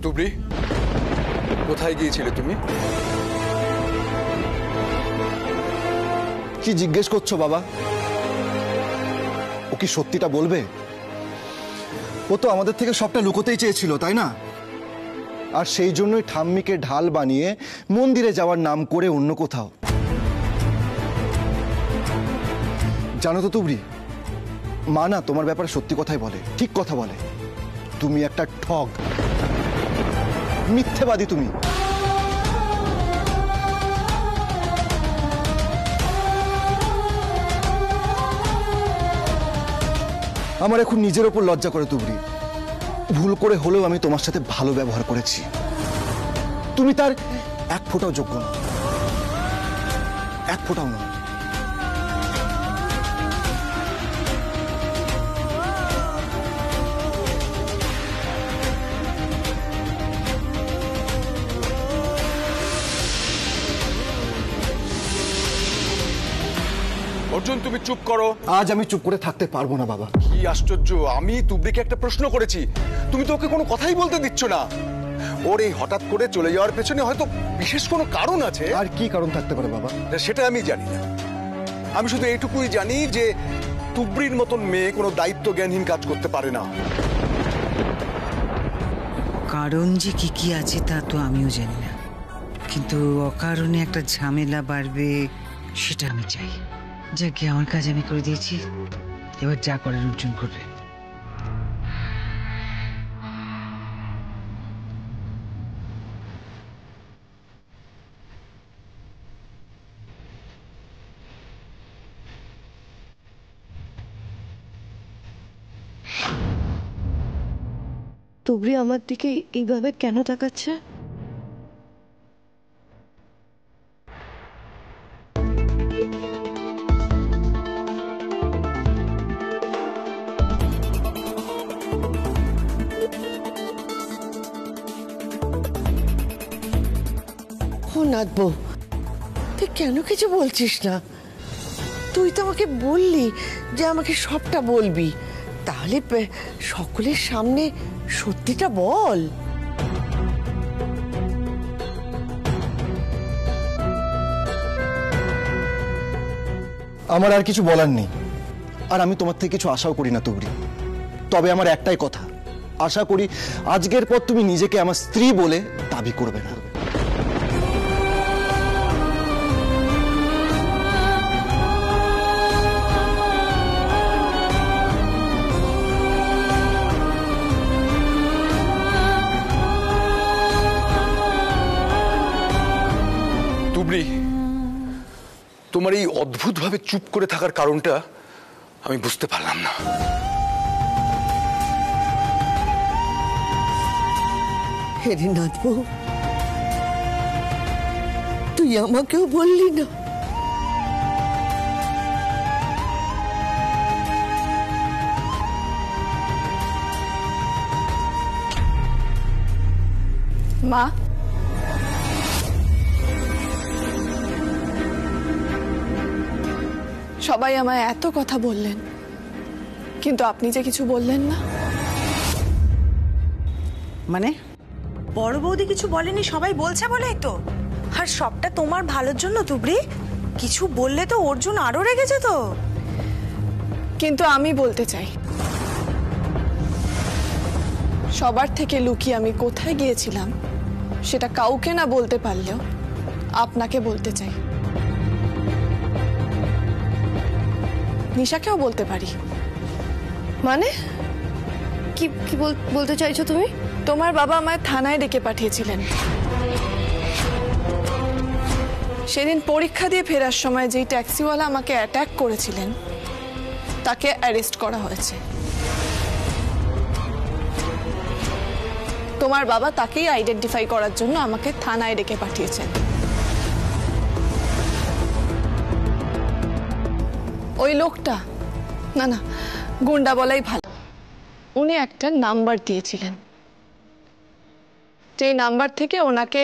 তুবড়ি, কোথায় গিয়েছিলে তুমি? কি জিজ্ঞেস করছো বাবা? ও কি সত্যিটা বলবে? ও তো আমাদের থেকে সবটা লুকোতেই চেয়েছিল, তাই না? আর সেই জন্যই ঠাম্মিকে ঢাল বানিয়ে মন্দিরে যাওয়ার নাম করে অন্য কোথাও। জানো তো তুবড়ি, মা না তোমার ব্যাপারে সত্যি কথাই বলে, ঠিক কথা বলে। তুমি একটা ঠগ, মিথ্যেবাদী তুমি। আমার এখন নিজের ওপর লজ্জা করে তুবড়ি। ভুল করে হলেও আমি তোমার সাথে ভালো ব্যবহার করেছি, তুমি তার এক ফোঁটাও যোগ্য না, এক ফোঁটাও না। অর্জুন, তুমি চুপ করো। আজ আমি চুপ করে থাকতে পারবো না বাবা। কি আশ্চর্য, আমি তুবড়িকে একটা প্রশ্ন করেছি, তুমি তো ওকে কোনো কথাই বলতে দিচ্ছ না। ওর এই হঠাৎ করে চলে যাওয়ার পেছনে হয়তো বিশেষ কোনো কারণ আছে। আর কি কারণ থাকতে পারে বাবা? সেটা আমি জানি না। আমি শুধু এইটুকুই জানি যে তুবড়ির মতন মেয়ে কোনো দায়িত্ব জ্ঞানহীন কাজ করতে পারে না। কারণ যে কি কি আছে তা তো আমিও জানি না, কিন্তু অকারণে একটা ঝামেলা বাড়বে সেটা আমি চাই। যাকে আমার কাজ আমি করে দিয়েছি, এবার যা করার অর্জুন করবে। তুবড়ি আমার দিকে এইভাবে কেন তাকাচ্ছে? ও নাথবো, তুই কেন কিছু বলছিস না? তুই তো আমাকে বললি যে আমাকে সবটা বলবি, তাহলে সকলের সামনে সত্যিটা বল। আমার আর কিছু বলার নেই, আর আমি তোমার থেকে কিছু আশাও করি না তুবড়ি। তবে আমার একটাই কথা, আশা করি আজকের পর তুমি নিজেকে আমার স্ত্রী বলে দাবি করবে না। তুবড়ি, তোমার এই অদ্ভুতভাবে চুপ করে থাকার কারণটা আমি বুঝতে পারলাম না। হেরে নাথবো, তুই আমাকেও বললি না? মা, সবাই আমায় এত কথা বললেন, কিন্তু আপনি যে কিছু বললেন না। মানে বড় বৌদি কিছু বলেনি, সবাই বলছে বলেই তো। আর সবটা তোমার ভালোর জন্য তুবড়ি, কিছু বললে তো অর্জুন আরো রেগে যেত। কিন্তু আমি বলতে চাই, সবার থেকে লুকিয়ে আমি কোথায় গিয়েছিলাম সেটা কাউকে না বলতে পারলেও আপনাকে বলতে চাই। নিশাকেও বলতে পারি। মানে কি কি বলতে চাইছো তুমি? তোমার বাবা আমায় থানায় ডেকে পাঠিয়েছিলেন। সেদিন পরীক্ষা দিয়ে ফেরার সময় যেই ট্যাক্সিওয়ালা আমাকে অ্যাটাক করেছিলেন তাকে অ্যারেস্ট করা হয়েছে। তোমার বাবা তাকেই আইডেন্টিফাই করার জন্য আমাকে থানায় ডেকে পাঠিয়েছেন। ওই লোকটা, না না গুন্ডা বলাই ভালো, উনি একটা নাম্বার দিয়েছিলেন, যে নাম্বার থেকে ওনাকে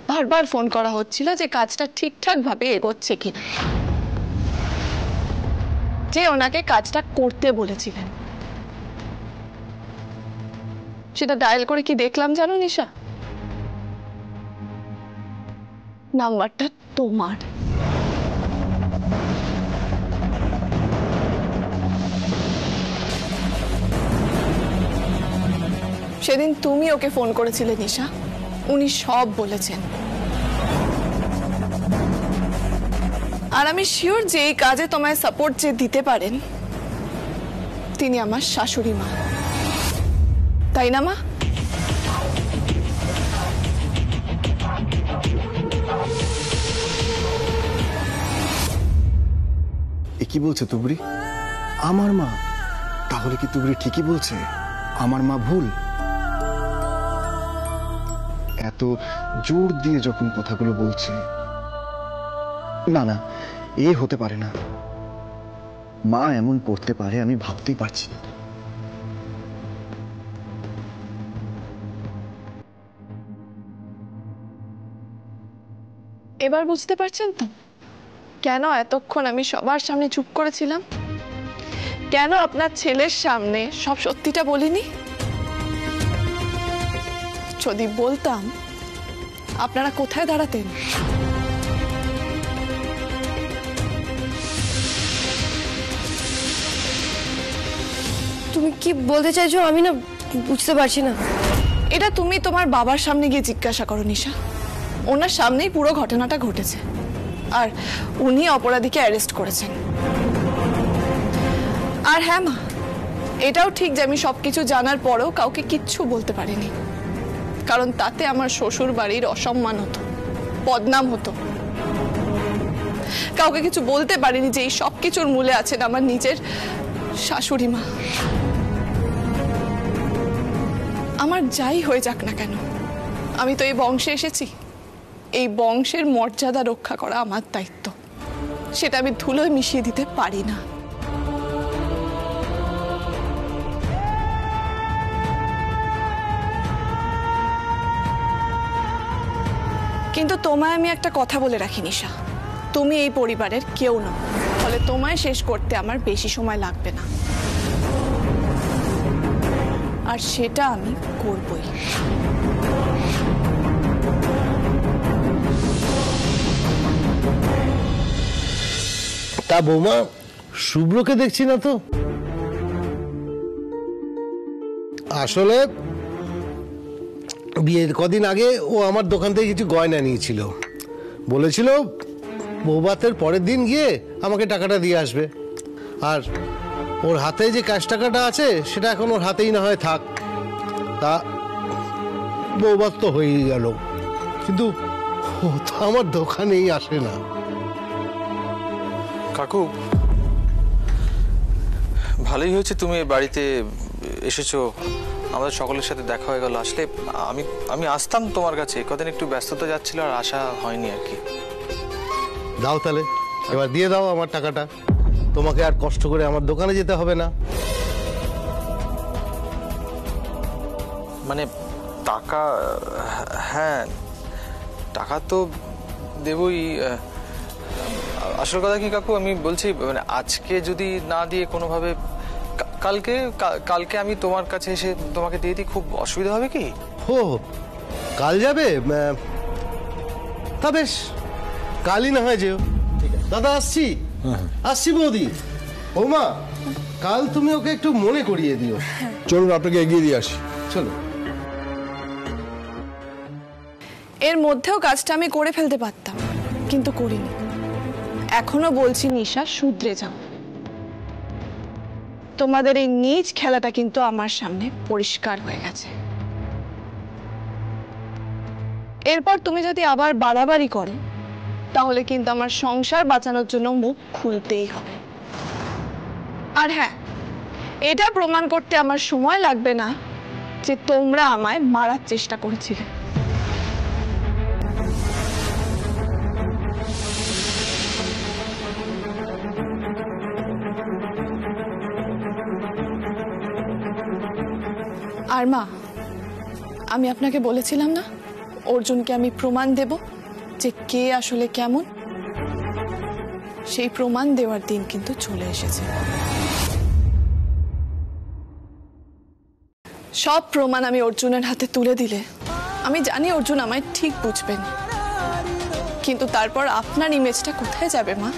বারবার ফোন করা হচ্ছিল যে কাজটা ঠিকঠাক ভাবে এগোচ্ছে কিনা, যে ওনাকে কাজটা করতে বলেছিলেন। সেটা ডায়াল করে কি দেখলাম জানো নিশা, নাম্বারটা তোমার। সেদিন তুমি ওকে ফোন করেছিলে নিশা, উনি সব বলেছেন। আর আমি শিওর যে এই কাজে তোমায় সাপোর্ট যে দিতে পারেন তিনি আমার শাশুড়ি মা, তাই না মা? এ কি বলছে তুবড়ি? আমার মা? তাহলে কি তুবড়ি ঠিকই বলছে, আমার মা ভুল? এত জোর দিয়ে যখন কথাগুলো বলছে, না না, এ হতে পারে না। মা এমন করতে পারে আমি ভাবতেই পারছি না। এবার বুঝতে পারছেন তো কেন এতক্ষণ আমি সবার সামনে চুপ করেছিলাম, কেন আপনার ছেলের সামনে সব সত্যিটা বলিনি? যদি বলতাম আপনারা কোথায় দাঁড়াতেন? তুমি কি বলতে চাইছো আমি না বুঝতে পারছি না। এটা তুমি তোমার বাবার সামনে গিয়ে জিজ্ঞাসা করো নিশা, ওনার সামনেই পুরো ঘটনাটা ঘটেছে আর উনি অপরাধীকে অ্যারেস্ট করেছেন। আর হ্যাঁ মা, এটাও ঠিক যে আমি সবকিছু জানার পরেও কাউকে কিচ্ছু বলতে পারিনি, কারণ তাতে আমার শ্বশুর বাড়ির অসম্মান হতো, বদনাম হতো। কাউকে কিছু বলতে পারিনি যে এই সব কিছুর মূলে আছেন আমার নিজের শাশুড়ি মা। আমার যাই হয়ে যাক না কেন, আমি তো এই বংশে এসেছি, এই বংশের মর্যাদা রক্ষা করা আমার দায়িত্ব, সেটা আমি ধুলোয় মিশিয়ে দিতে পারি না। কিন্তু তোমায় আমি একটা কথা বলে রাখি নিশা, তুমি এই পরিবারের কেউ না, ফলে তোমায় শেষ করতে আমার বেশি সময় লাগবে না, আর সেটা আমি করবই। তা বৌমা, শুভ্রকে দেখছি না তো। আসলে বিয়ের কদিন আগে ও আমার দোকান থেকে কিছু গয়না নিয়েছিল, বলেছিল বৌভাতের পরের দিন গিয়ে আমাকে টাকাটা দিয়ে আসবে। আর ওর হাতে যে ক্যাশ টাকাটা আছে সেটা এখন ওর হাতেই না হয় থাক। তা বৌভাত তো হয়েই গেল, কিন্তু ও তো আমার দোকানেই আসে না। কাকু, ভালোই হয়েছে তুমি বাড়িতে এসেছো, আমাদের সকলের সাথে দেখা হয়ে গেল। আসলে আমি আসতাম তোমার কাছে, কদিন একটু ব্যস্ততা যাচ্ছিল আর আসা হয়নি আর কি। দাও তাহলে, এবার দিয়ে দাও আমার টাকাটা, তোমাকে আর কষ্ট করে আমার দোকানে যেতে হবে না। মানে টাকা? হ্যাঁ, টাকা তো দেবই। আসল কথা কি কাকু, আমি বলছি মানে আজকে যদি না দিয়ে কোনোভাবে কালকে আমি তোমার কাছে এসে তোমাকে দিয়ে দিই, খুব অসুবিধা হবে কি? ও কাল যাবে? তা বেশ, কালই না হয় যেও। দাদা আসছি, আসছি বৌদি। বৌমা, কাল তুমি ওকে একটু মনে করিয়ে দিও। চলুন আপনাকে এগিয়ে দিয়ে আসি। চলো। এর মধ্যেও কাজটা আমি করে ফেলতে পারতাম, কিন্তু করিনি। এখনো বলছি নিশা, শুধরে যাও। তোমাদের এই নীচ খেলাটা কিন্তু আমার সামনে পরিষ্কার হয়ে গেছে। এরপর তুমি যদি আবার বাড়াবাড়ি করো তাহলে কিন্তু আমার সংসার বাঁচানোর জন্য মুখ খুলতেই হবে। আর হ্যাঁ, এটা প্রমাণ করতে আমার সময় লাগবে না যে তোমরা আমায় মারার চেষ্টা করেছিলে। আর মা, আমি আপনাকে বলেছিলাম না অর্জুনকে আমি প্রমাণ দেব যে কে আসলে কেমন। সেই প্রমাণ দেওয়ার দিন কিন্তু চলে এসেছে। সব প্রমাণ আমি অর্জুনের হাতে তুলে দিলে আমি জানি অর্জুন আমায় ঠিক বুঝবেন, কিন্তু তারপর আপনার ইমেজটা কোথায় যাবে মা?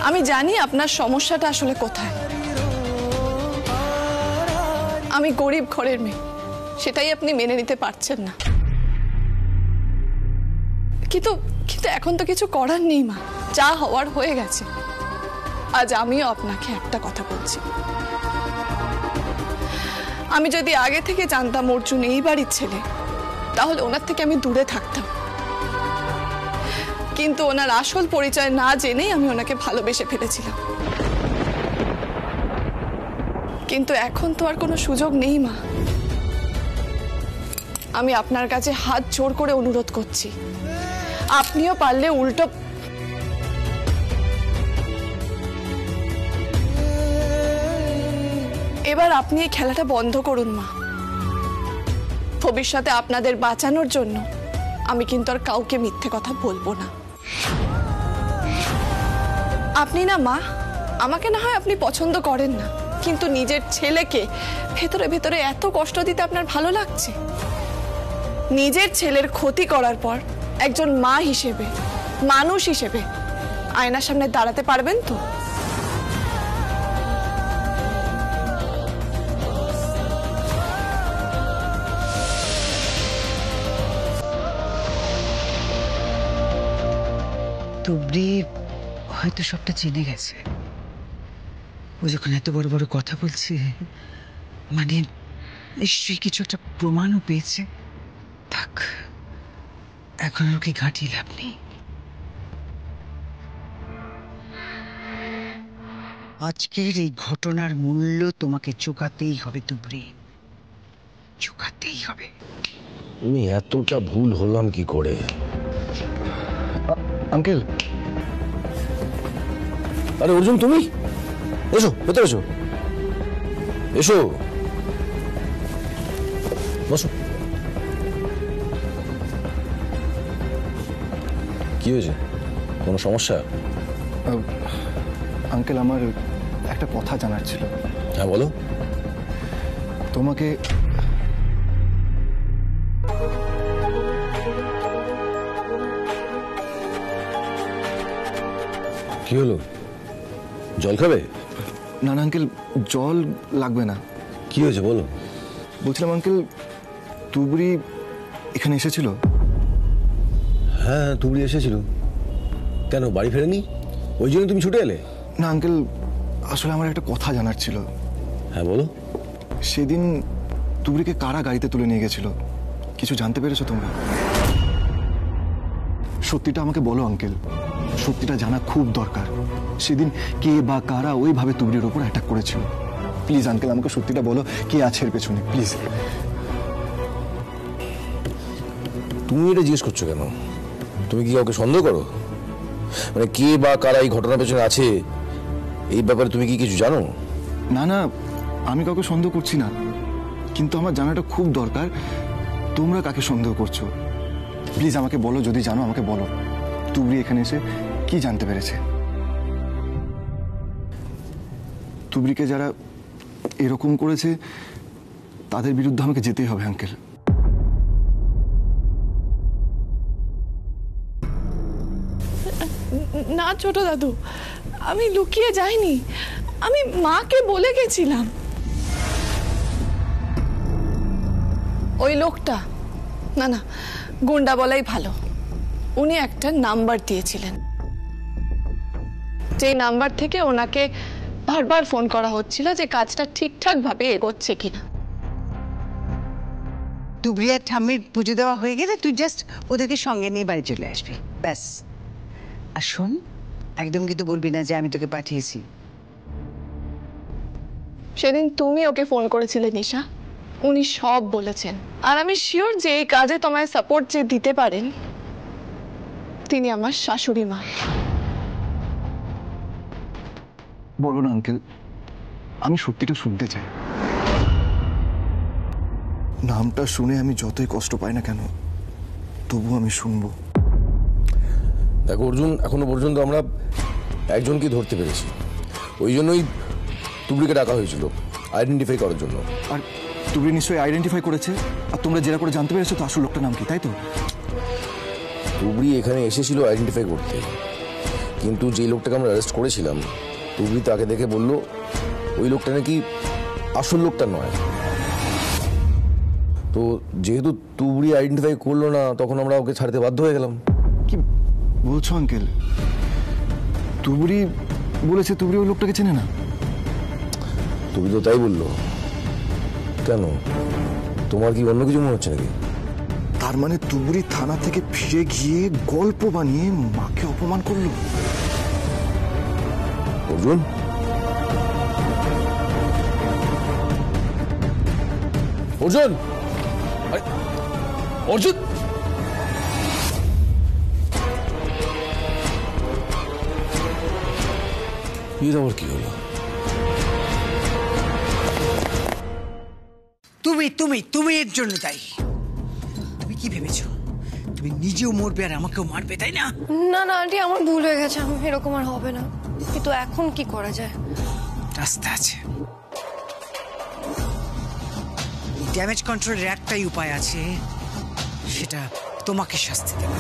আমি জানি আপনার সমস্যাটা আসলে কোথায়। আমি গরিব ঘরের মেয়ে, সেটাই আপনি মেনে নিতে পারছেন না। কিন্তু এখন তো কিছু করার নেই মা, যা হওয়ার হয়ে গেছে। আজ আমিও আপনাকে একটা কথা বলছি, আমি যদি আগে থেকে জানতাম অর্জুন এই বাড়ির ছেলে, তাহলে ওনার থেকে আমি দূরে থাকতাম। কিন্তু ওনার আসল পরিচয় না জেনেই আমি ওনাকে ভালোবেসে ফেলেছিলাম। কিন্তু এখন তো আর কোনো সুযোগ নেই মা। আমি আপনার কাছে হাত জোড় করে অনুরোধ করছি, আপনিও পারলে উল্টো এবার আপনি এই খেলাটা বন্ধ করুন মা। ভবিষ্যতে আপনাদের বাঁচানোর জন্য আমি কিন্তু আর কাউকে মিথ্যে কথা বলবো না। আপনি না মা, আমাকে না হয় আপনি পছন্দ করেন না, কিন্তু নিজের ছেলেকে ভেতরে ভেতরে এত কষ্ট দিতে আপনার ভালো লাগছে? নিজের ছেলের ক্ষতি করার পর একজন মা হিসেবে, মানুষ হিসেবে আয়নার সামনে দাঁড়াতে পারবেন তো? তুবড়ি হয়তো সবটা জেনে গেছে। ও যখন এত বড় বড় কথা বলছে, মানে নিশ্চয়ই কিছু একটা প্রমাণও পেয়েছে। থাক, এখন ওকে ঘাঁটিয়ে লাভ নেই। আজকের এই ঘটনার মূল্য তোমাকে চুকাতেই হবে তুবড়ি, চুকাতেই হবে। আমি এতটা ভুল হলাম কি করে? আঙ্কেল, আরে অর্জুন, তুমি এসো, ভেতরে এসো, এসো, বসো। কি হয়েছে? কোনো সমস্যা? আঙ্কেল, আমার একটা কথা জানার ছিল। হ্যাঁ বলো। তোমাকে কি হলো? জল খাবে? না না আঙ্কেল, জল লাগবে না। কি হয়েছে বলো। বলছিলাম আঙ্কেল, তুবড়ি এখানে এসেছিল? হ্যাঁ, তুবড়ি এসেছিল। কেন, বাড়ি ফেরেনি? ওই জন্য তুমি ছুটে এলে? না আঙ্কেল, আসলে আমার একটা কথা জানার ছিল। হ্যাঁ বলো। সেদিন তুবড়িকে কারা গাড়িতে তুলে নিয়ে গেছিল, কিছু জানতে পেরেছো তোমরা? সত্যিটা আমাকে বলো আঙ্কেল, সত্যিটা জানা খুব দরকার। সেদিন কে বা কারা ওইভাবে তুবড়ির ওপর অ্যাটাক করেছিল? প্লিজ আঙ্কেল, আমাকে সত্যিটা বলো, কে আছে এর পেছনে, প্লিজ। তুমি এটা জিজ্ঞেস করছো কেন? তুমি কি কাউকে সন্দেহ করো? মানে কে বা কারা এই ঘটনার পেছনে আছে, এই ব্যাপারে তুমি কি কিছু জানো? না না, আমি কাউকে সন্দেহ করছি না, কিন্তু আমার জানাটা খুব দরকার। তোমরা কাকে সন্দেহ করছো? প্লিজ আমাকে বলো, যদি জানো আমাকে বলো। তুবড়ি এখানে এসে কি জানতে পেরেছে? তুবড়িকে যারা এরকম করেছে তাদের বিরুদ্ধে আমাকে যেতেই হবে আঙ্কেল। না ছোট দাদু, আমি লুকিয়ে যাইনি, আমি মাকে বলে গেছিলাম। ওই লোকটা, না না, গুন্ডা বলাই ভালো, উনি একটা নাম্বার দিয়েছিলেন, যে নাম্বার থেকে ওনাকে বারবার ফোন করা হচ্ছিল যে কাজটা ঠিকঠাক ভাবে এগোচ্ছে কিনা। তুবড়ি আর ঠাম্মির পুজো দেওয়া হয়ে গেলে তুই জাস্ট ওদেরকে সঙ্গে নিয়ে বাড়ি চলে আসবি, ব্যাস। আর শোন, একদম কিন্তু বলবি না যে আমি তোকে পাঠিয়েছি। সেদিন তুমি ওকে ফোন করেছিলে নিশা, উনি সব বলেছেন। আর আমি শিওর যে এই কাজে তোমায় সাপোর্ট যে দিতে পারেন তিনি আমার শাশুড়ি মা। বলো না আঙ্কেল, আমি সত্যিটা শুনতে চাই। নামটা শুনে আমি যতই কষ্ট পাই না কেন, তবু আমি শুনবো। দেখো অর্জুন, এখনো পর্যন্ত আমরা একজনকে ধরতে পেরেছি, ওই জন্যই তুবড়িকে ডাকা হয়েছিল আইডেন্টিফাই করার জন্য। আর তুবড়ি নিশ্চয়ই আইডেন্টিফাই করেছে, আর তোমরা জেরা করে জানতে পেরেছো তো আসল লোকটার নাম কি, তাই তো? তুবড়ি এখানে এসেছিল আইডেন্টিফাই করতে, কিন্তু যে লোকটাকে আমরা অ্যারেস্ট করেছিলাম তুবড়ি তাকে দেখে বলল ওই লোকটা নাকি আসল লোকটা নয়। তো যেহেতু তুবড়ি আইডেন্টিফাই করলো না, তখন আমরা ওকে ছাড়তে বাধ্য হয়ে গেলাম। কি বলছো আঙ্কেল? তুবড়ি বলেছে তুবড়ি ওই লোকটাকে চেনে না? তুবড়ি তো তাই বললো। কেন, তোমার কি অন্য কিছু মনে হচ্ছে নাকি? তার মানে তুবড়ি থানা থেকে ফিরে গিয়ে গল্প বানিয়ে মাকে অপমান করলো। অর্জুন, অর্জুন, অর্জুন, এর আবার কি হলো? তুমি তুমি তুমি এর জন্য তাই। তুমি কি ভেবেছো তুমি নিজেও মরবে আর আমাকেও মারবে, তাই না? না না আন্টি, আমার ভুল হয়ে গেছে, আমি এরকম আর হবে না। কিন্তু এখন কি করা যায়? রাস্তা আছে। ড্যামেজ কন্ট্রোলের একটাই উপায় আছে, সেটা তোমাকে শাস্তি দেবে।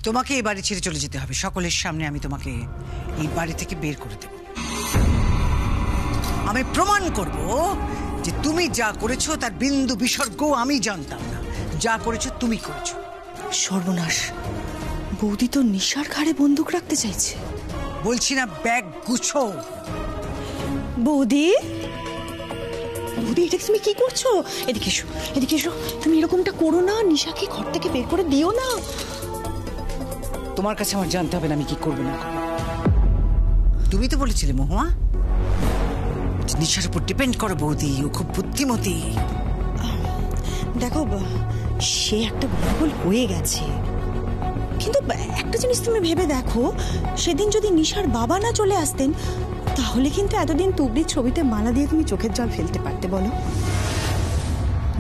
তোমাকে এই বাড়ি ছেড়ে চলে যেতে হবে। সকলের সামনে আমি তোমাকে এই বাড়ি থেকে বের করে দেব। আমি প্রমাণ করব যে তুমি যা করেছো তার বিন্দু বিসর্গ আমি জানতাম না, যা করেছো তুমি করেছো। সর্বনাশ, বৌদি তো নিশার ঘাড়ে বন্দুক রাখতে চাইছে। বলছি না ব্যাগ গুছো। বৌদি, বৌদি, এটা তুমি কি করছো? এদিকে এসো, এদিকে এসো। তুমি এরকমটা করো না, নিশাকে ঘর থেকে বের করে দিও না। তোমার কাছে আমার জানতে হবে না আমি কি করবো না করবো। তুমি তো বলেছিলে মহুয়া, নিশার উপর ডিপেন্ড করো বৌদি, ও খুব বুদ্ধিমতী। দেখো, সে একটা ভুল হয়ে গেছে, কিন্তু একটা জিনিস তুমি ভেবে দেখো, সেদিন যদি নিশার বাবা না চলে আসতেন, তাহলে কিন্তু এতদিন তুবড়ির ছবিতে মালা দিয়ে তুমি চোখের জল ফেলতে পারতে। বলো,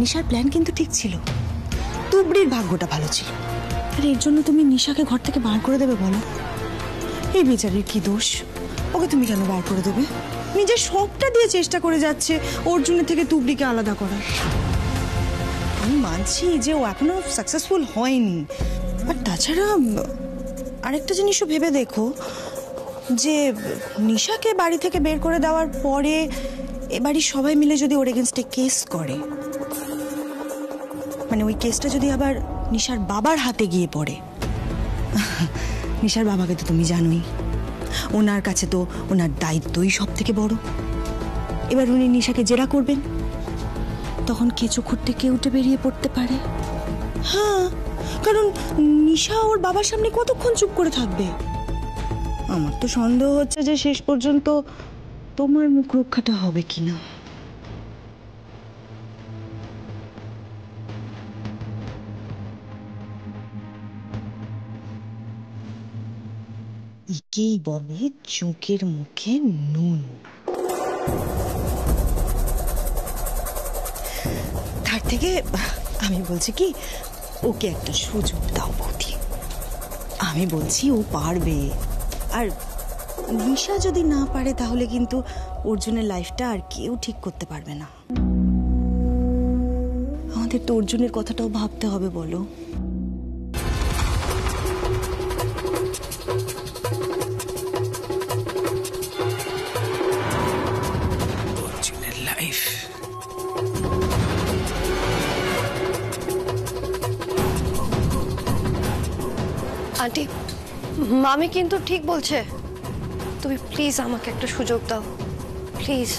নিশার প্ল্যান কিন্তু ঠিক ছিল, তুবড়ির ভাগ্যটা ভালো ছিল। আর এর জন্য তুমি নিশাকে ঘর থেকে বার করে দেবে? বলো, এই বেচারির কি দোষ? ওকে তুমি কেন বার করে দেবে? নিজের সবটা দিয়ে চেষ্টা করে যাচ্ছে অর্জুনের থেকে তুবড়িকে আলাদা করার। আমি মানছি যে ও এখনো সাকসেসফুল হয়নি, আর তাছাড়া আরেকটা জিনিসও ভেবে দেখো, যে নিশাকে বাড়ি থেকে বের করে দেওয়ার পরে এ বাড়ির সবাই মিলে যদি ওর এগেনস্টে কেস করে, মানে ওই কেসটা যদি আবার নিশার বাবার হাতে গিয়ে পড়ে, নিশার বাবাকে তো তুমি জানোই, ওনার কাছে তো ওনার দায়িত্বই সব থেকে বড়। এবার উনি নিশাকে জেরা করবেন, তখন কেঁচো খুঁড়তে কে উঠে বেরিয়ে পড়তে পারে। হ্যাঁ, কারণ নিশা ওর বাবার সামনে কতক্ষণ চুপ করে থাকবে? আমার তো সন্দেহ হচ্ছে যে শেষ পর্যন্ত তোমার মুখ রক্ষাটা হবে কিনা। একেই বলে চোখের মুখে নুন। তার থেকে আমি বলছি কি, ওকে একটা সুযোগ দাও বৌদি। আমি বলছি ও পারবে, আর নিশা যদি না পারে তাহলে কিন্তু অর্জুনের লাইফটা আর কেউ ঠিক করতে পারবে না। আমাদের তো অর্জুনের কথাটাও ভাবতে হবে, বলো। অর্জুনের লাইফ। আন্টি, মামি কিন্তু ঠিক বলছে। তুমি প্লিজ আমাকে একটা সুযোগ দাও, প্লিজ।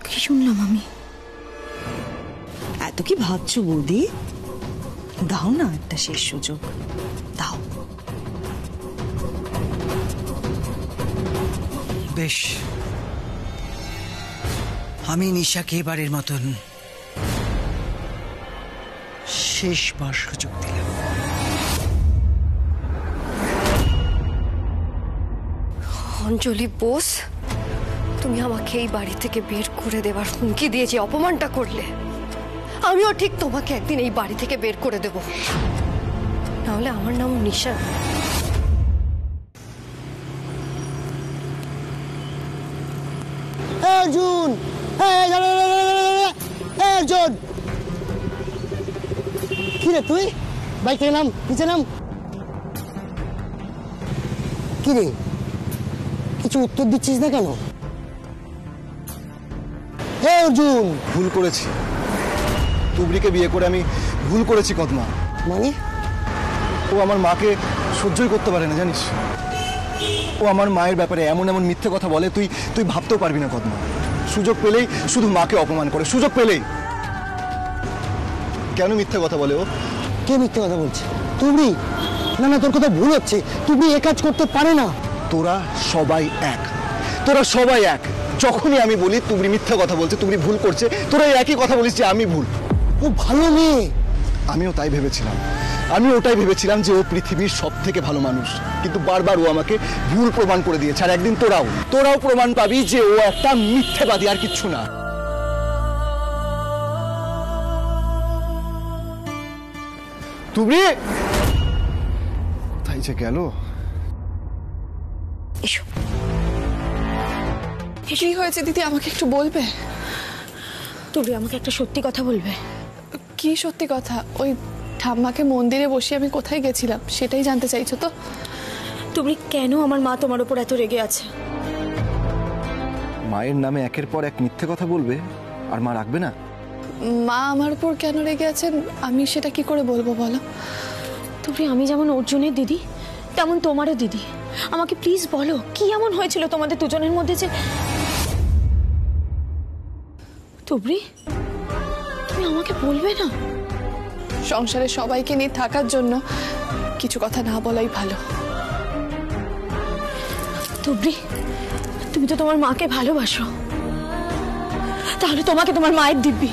কি শুনলাম আমি? এত কি ভাবছো বৌদি? দাও না একটা শেষ সুযোগ, দাও। বেশ, আমি নিশাকে এবারের মতন শেষবার সুযোগ দিলাম। অঞ্জলি বোস, তুমি আমাকে এই বাড়ি থেকে বের করে দেবার হুমকি দিয়ে যে অপমানটা করলে, আমিও ঠিক তোমাকে একদিন এই বাড়ি থেকে বের করে দেব। তাহলে আমার নাম নিশা। অর্জুন, অর্জুন, কি রে তুই? বাইক থেকে নাম, নিচে নাম। কি রে, কিছু উত্তর দিচ্ছিস না কেন? অর্জুন, ভুল করেছি, তুবড়িকে বিয়ে করে আমি ভুল করেছি কদমা। মানে? ও আমার মাকে সহ্যই করতে পারে না জানিস। ও আমার মায়ের ব্যাপারে এমন এমন মিথ্যে কথা বলে তুই ভাবতেও পারবি না কদমা। সুযোগ পেলেই শুধু মাকে অপমান করে, সুযোগ পেলেই। কেন মিথ্যে কথা বলে ও? কে মিথ্যে কথা বলছে? তুমি? না না, তোর কথা ভুল হচ্ছে। তুমি এ কাজ করতে পারে না। তোরা সবাই এক, তোরা সবাই এক। যখনই আমি বলি তুবড়ি মিথ্যা কথা বলছে, তুবড়ি ভুল করছে, তোরা একই কথা বলিস যে আমি ভুল। ও ভালো মেয়ে। আমিও তাই ভেবেছিলাম, আমি ওটাই ভেবেছিলাম যে ও পৃথিবীর সব থেকে ভালো মানুষ। কিন্তু বারবার ও আমাকে ভুল প্রমাণ করে দিয়েছে। আর একদিন তোরাও প্রমাণ পাবি যে ও একটা মিথ্যেবাদী, আর কিচ্ছু না। তুবড়ি কোথায় যে গেল? এসো। কি হয়েছে দিদি, আমাকে একটু বলবে? তুমি আমাকে একটা সত্যি কথা বলবে? কি সত্যি কথা? ওই ঠাম্মাকে মন্দিরে বসে আমি কোথায় গেছিলাম সেটাই জানতে চাইছো তো? তুমি কেন আমার মা তোমার উপর এত রেগে আছে? মায়ের নামে একের পর এক মিথ্যে কথা বলবে আর মা রাখবে না? মা আমার উপর কেন রেগে আছেন আমি সেটা কি করে বলবো বলো? তুমি, আমি যেমন অর্জুনের দিদি তেমন তোমারও দিদি। আমাকে প্লিজ বলো, কি এমন হয়েছিল তোমাদের দুজনের মধ্যে যে? তুবড়ি, তুমি আমাকে বলবে না? সংসারে সবাইকে নিয়ে থাকার জন্য কিছু কথা না বলাই ভালো। তুবড়ি, তুমি তো তোমার মাকে ভালোবাসো, তাহলে তোমাকে তোমার মায়ের দিব্যি